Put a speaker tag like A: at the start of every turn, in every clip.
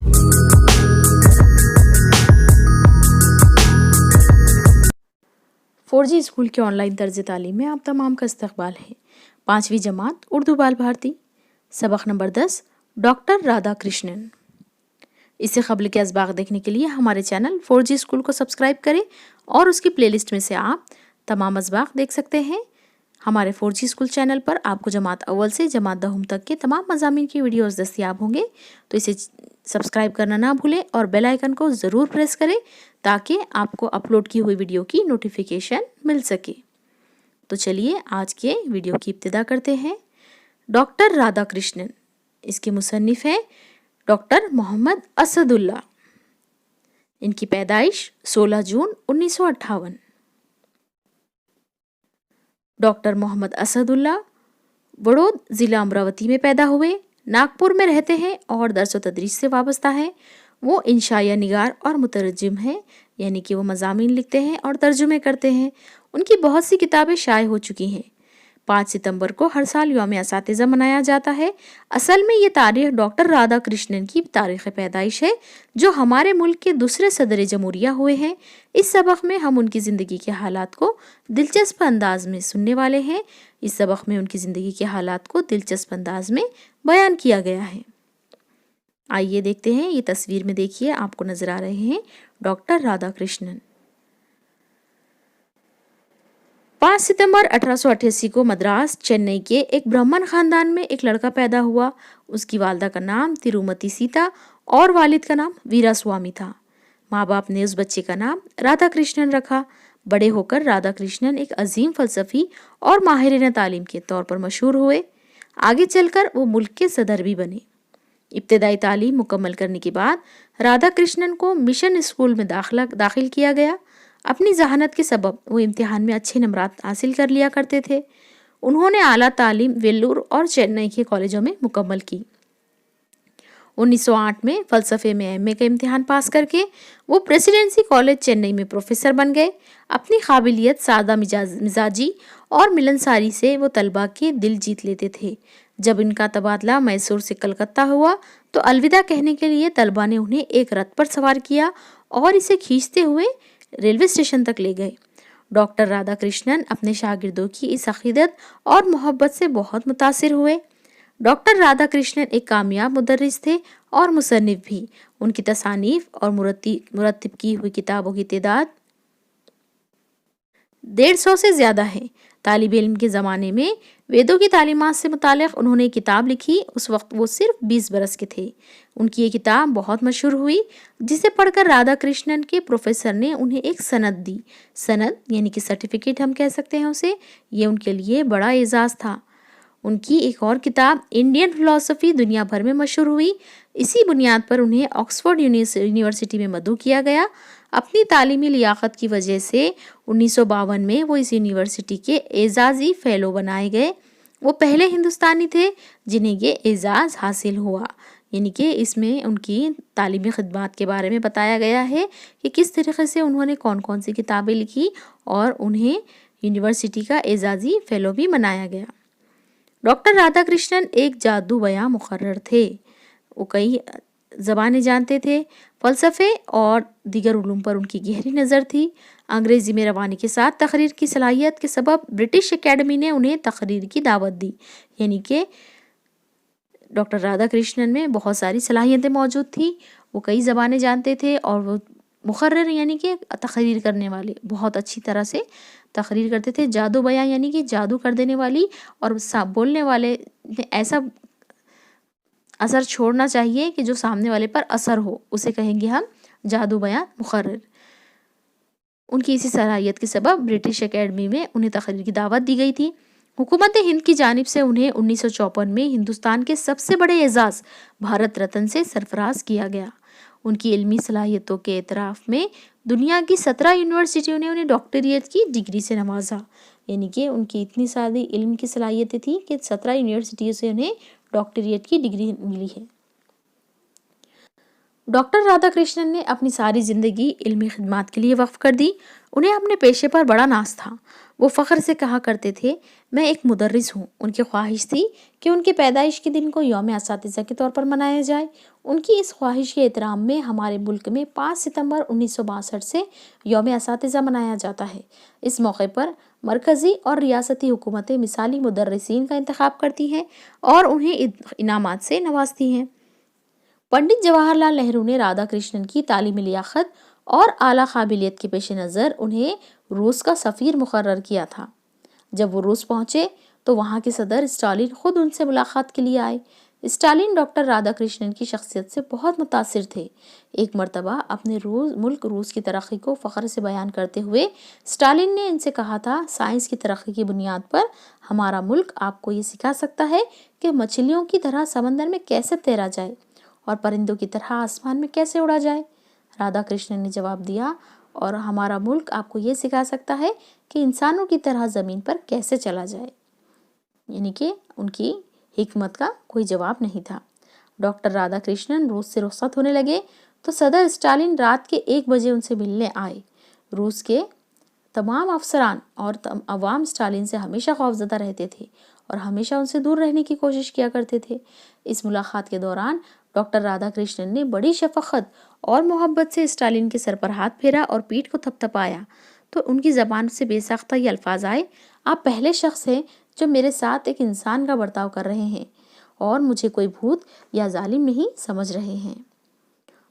A: 4G school के online तर्ज तालीम में आप तमाम का इस्तकबाल है। 5वीं जमात उर्दू बाल भारती, सबक नंबर 10, डॉक्टर राधा कृष्णन। इससे क़ब्ल के असबाक देखने के लिए हमारे चैनल 4G स्कूल को सब्सक्राइब करें और उसकी प्लेलिस्ट में से आप तमाम असबाक देख सकते हैं। हमारे 4G स्कूल चैनल पर आपको जमात अव्वल से जमात दहम तक के तमाम मज़ामीन की वीडियोस दस्तियाब होंगे, तो इसे सब्सक्राइब करना ना भूलें और बेल आइकन को ज़रूर प्रेस करें ताकि आपको अपलोड की हुई वीडियो की नोटिफिकेशन मिल सके। तो चलिए आज के वीडियो की इब्तिदा करते हैं। डॉक्टर राधा कृष्णन, इसके मुसन्निफ़ हैं डॉक्टर मोहम्मद असदुल्ला। इनकी पैदाइश 16 जून 1958। डॉक्टर मोहम्मद असदुल्ला वडोद ज़िला अमरावती में पैदा हुए, नागपुर में रहते हैं और दर्स व तदरीस से वाबस्ता है। वो इंशाया निगार और मुतरजिम हैं, यानी कि वो मज़ामीन लिखते हैं और तर्जुमे करते हैं। उनकी बहुत सी किताबें शाये हो चुकी हैं। 5 सितंबर को हर साल यौम असातिज़ा मनाया जाता है। असल में ये तारीख़ डॉक्टर राधा कृष्णन की तारीख़ पैदाइश है, जो हमारे मुल्क के दूसरे सदर जमहूरिया हुए हैं। इस सबक में हम उनकी ज़िंदगी के हालात को दिलचस्प अंदाज में सुनने वाले हैं। इस सबक में उनकी ज़िंदगी के हालात को दिलचस्प अंदाज में बयान किया गया है। आइए देखते हैं, ये तस्वीर में देखिए आपको नज़र आ रहे हैं डॉक्टर राधा कृष्णन। 5 सितंबर 1888 को मद्रास चेन्नई के एक ब्राह्मण खानदान में एक लड़का पैदा हुआ। उसकी वालदा का नाम तिरुमती सीता और वालिद का नाम वीरास्वामी था। माँ बाप ने उस बच्चे का नाम राधा कृष्णन रखा। बड़े होकर राधा कृष्णन एक अजीम फ़लसफ़ी और माहिर तालीम के तौर पर मशहूर हुए। आगे चलकर वो मुल्क के सदर भी बने। इब्तदाई तालीम मुकम्मल करने के बाद राधा कृष्णन को मिशन स्कूल में दाखिल किया गया। अपनी जहानत के सबब वो इम्तिहान में अच्छे नंबरात हासिल कर लिया करते थे। उन्होंने आला तालीम वेल्लूर और चेन्नई के कॉलेजों में मुकम्मल की। 1908 में फ़लसफ़े में एमए का इम्तिहान पास करके वो प्रेसिडेंसी कॉलेज चेन्नई में प्रोफेसर बन गए। अपनी काबिलियत, सादा मिजाजी और मिलनसारी से वो तलबा के दिल जीत लेते थे। जब इनका तबादला मैसूर से कलकत्ता हुआ तो अलविदा कहने के लिए तलबा ने उन्हें एक रथ पर सवार किया और इसे खींचते हुए रेलवे स्टेशन तक ले गए। डॉक्टर राधा कृष्णन अपने शागिर्दों की इस अकीदत और मोहब्बत से बहुत मुतासिर हुए। डॉक्टर राधा कृष्णन एक कामयाब मुदर्रिस थे और मुसन्निफ भी। उनकी तसानीफ और मुरत्तिब की हुई किताबों की तादाद 150 से ज़्यादा है। तालिब इल्म के ज़माने में वेदों की तालीमात से मुतालिक उन्होंने एक किताब लिखी। उस वक्त वो सिर्फ 20 बरस के थे। उनकी ये किताब बहुत मशहूर हुई, जिसे पढ़कर राधा कृष्णन के प्रोफेसर ने उन्हें एक सनद दी। सनद यानी कि सर्टिफिकेट हम कह सकते हैं उसे। ये उनके लिए बड़ा एजाज़ था। उनकी एक और किताब इंडियन फ़िलासफ़ी दुनिया भर में मशहूर हुई। इसी बुनियाद पर उन्हें ऑक्सफोर्ड यूनिवर्सिटी में मदऊ किया गया। अपनी तालीमी लियाकत की वजह से 1952 में वो इस यूनिवर्सिटी के एजाज़ी फ़ेलो बनाए गए। वो पहले हिंदुस्तानी थे जिन्हें ये एजाज़ हासिल हुआ। यानी कि इसमें उनकी तालीमी खिदमात के बारे में बताया गया है कि किस तरीके से उन्होंने कौन कौन सी किताबें लिखी और उन्हें यूनिवर्सिटी का एजाज़ी फ़ेलो भी बनाया गया। डॉक्टर राधा कृष्णन एक जादू बयां मुकर्रर थे। वो कई ज़बानें जानते थे। फ़लसफ़े और दीगर उलूम पर उनकी गहरी नज़र थी। अंग्रेज़ी में रवानी के साथ तकरीर की सलाहियत के सबब ब्रिटिश एकेडमी ने उन्हें तकरीर की दावत दी। यानी कि डॉक्टर राधा कृष्णन में बहुत सारी सलाहियतें मौजूद थी। वो कई ज़बानें जानते थे और वो मुकर्रर यानी कि तकरीर करने वाले, बहुत अच्छी तरह से तकरीर करते थे। जादू बयां यानी कि जादू कर देने वाली, और बोलने वाले ने ऐसा असर छोड़ना चाहिए कि जो सामने वाले पर असर हो, उसे कहेंगे हम जादू बयां मुकर्रर। उनकी इसी सलाहियत के सबब ब्रिटिश एकेडमी में उन्हें तकरीर की दावत दी गई थी। हुकूमत हिंद की जानिब से उन्हें 1954 में हिंदुस्तान के सबसे बड़े एजाज़ भारत रत्न से सरफराज किया गया। उनकी इल्मी सलाहियतों के एतराफ़ में दुनिया की 17 यूनिवर्सिटियों ने उन्हें डॉक्टरियत की डिग्री से नवाजा। यानी कि उनकी इतनी सारी इल्म की सलाहियतें थी कि 17 यूनिवर्सिटियों से उन्हें डॉक्टरियत की डिग्री मिली है। डॉक्टर राधाकृष्णन ने अपनी सारी जिंदगी इल्मी खिदमत के लिए वक्फ कर दी। उन्हें अपने पेशे पर बड़ा नाज था। वो फख्र से कहा करते थे, मैं एक मुदर्रिस हूँ। उनकी ख्वाहिश थी कि उनकी पैदाइश के दिन को यौम असातिज़ा के तौर पर मनाया जाए। उनकी इस ख्वाहिश के एहतराम में हमारे मुल्क में 5 सितंबर 1962 से यौम असातिज़ा मनाया जाता है। इस मौके पर मरकज़ी और रियासती हुकूमतें मिसाली मुदर्रिसीन का इंतखाब करती हैं और उन्हें इनामात से नवाजती हैं। पंडित जवाहरलाल नेहरू ने राधाकृष्णन की तालीमी लियाकत और आला काबिलियत के पेश नज़र उन्हें रूस का सफ़ीर मुकर्रर किया था। जब वो रूस पहुँचे तो वहाँ के सदर स्टालिन खुद उनसे मुलाकात के लिए आए। स्टालिन डॉक्टर राधाकृष्णन की शख्सियत से बहुत मुतासिर थे। एक मर्तबा अपने रूस की तरक्की को फ़ख्र से बयान करते हुए स्टालिन ने इनसे कहा था, साइंस की तरक्की की बुनियाद पर हमारा मुल्क आपको ये सिखा सकता है कि मछलियों की तरह समंदर में कैसे तैरा जाए और परिंदों की तरह आसमान में कैसे उड़ा जाए। राधाकृष्णन ने जवाब दिया, और हमारा मुल्क आपको ये सिखा सकता है कि इंसानों की तरह ज़मीन पर कैसे चला जाए। यानी कि उनकी हिकमत का कोई जवाब नहीं था। डॉक्टर राधाकृष्णन रूस से रुखसत होने लगे तो सदर स्टालिन रात के 1 बजे उनसे मिलने आए। रूस के तमाम अफसरान और अवाम स्टालिन से हमेशा खौफजदा रहते थे और हमेशा उनसे दूर रहने की कोशिश किया करते थे। इस मुलाकात के दौरान डॉक्टर राधाकृष्णन ने बड़ी शफकत और मोहब्बत से स्टालिन के सर पर हाथ फेरा और पीठ को थपथपाया तो उनकी ज़बान से बेसाख्ता ये अल्फाज आए, आप पहले शख्स हैं जो मेरे साथ एक इंसान का बर्ताव कर रहे हैं और मुझे कोई भूत या जालिम नहीं समझ रहे हैं।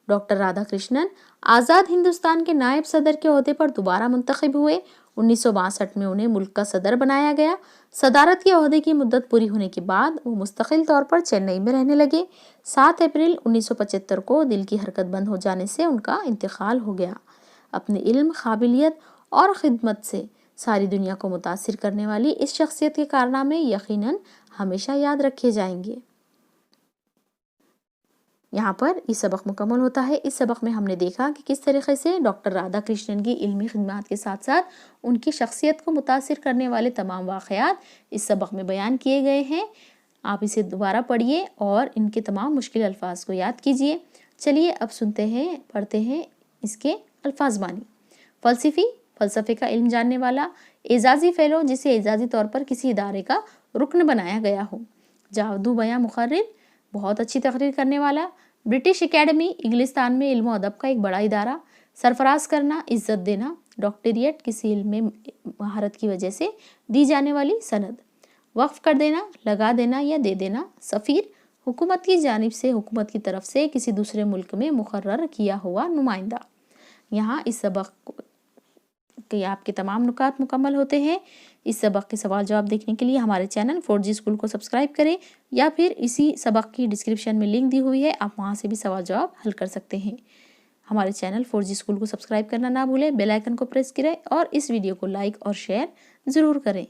A: डॉक्टर राधाकृष्णन आज़ाद हिंदुस्तान के नायब सदर के ओहदे पर दोबारा मुंतखब हुए। 1962 में उन्हें मुल्क का सदर बनाया गया। सदारत के ओहदे की मुद्दत पूरी होने के बाद वो मुस्तकिल तौर पर चेन्नई में रहने लगे। 7 अप्रैल 1975 को दिल की हरकत बंद हो जाने से उनका इंतकाल हो गया। अपने इल्म, काबिलियत और खिदमत से सारी दुनिया को मुतासिर करने वाली इस शख्सियत के कारनामे यकीनन हमेशा याद रखे जाएंगे। यहाँ पर इस सबक मुकम्मल होता है। इस सबक में हमने देखा कि किस तरीके से डॉक्टर राधाकृष्णन की इल्मी खिदमत के साथ साथ उनकी शख्सियत को मुतासिर करने वाले तमाम वाक़यात इस सबक में बयान किए गए हैं। आप इसे दोबारा पढ़िए और इनके तमाम मुश्किल अल्फाज को याद कीजिए। चलिए अब सुनते हैं, पढ़ते हैं इसके अल्फाज बानी। फ़लसफ़े का इल्म जानने वाला, एजाज़ी फ़ेलो जिसे एजाज़ी तौर पर किसी इदारे का रुकन बनाया गया हो। जादू बयां मुखर्रिर, बहुत अच्छी तकरीर करने वाला। ब्रिटिश एकेडमी, इंग्लिस्तान में इल्म अदब का एक बड़ा इदारा। सरफराज करना, इज्जत देना। डॉक्टरेट, किसी इल्म में महारत की वजह से दी जाने वाली सनद। वक्फ कर देना, लगा देना या दे देना। सफ़ीर, हुकूमत की जानिब से, हुकूमत की तरफ से किसी दूसरे मुल्क में मुकर्रर किया हुआ नुमाइंदा। यहाँ इस सबक के आपके तमाम नुकात मुकम्मल होते हैं। इस सबक के सवाल जवाब देखने के लिए हमारे चैनल 4G स्कूल को सब्सक्राइब करें या फिर इसी सबक की डिस्क्रिप्शन में लिंक दी हुई है, आप वहां से भी सवाल जवाब हल कर सकते हैं। हमारे चैनल 4G स्कूल को सब्सक्राइब करना ना भूलें, बेल आइकन को प्रेस करें और इस वीडियो को लाइक और शेयर ज़रूर करें।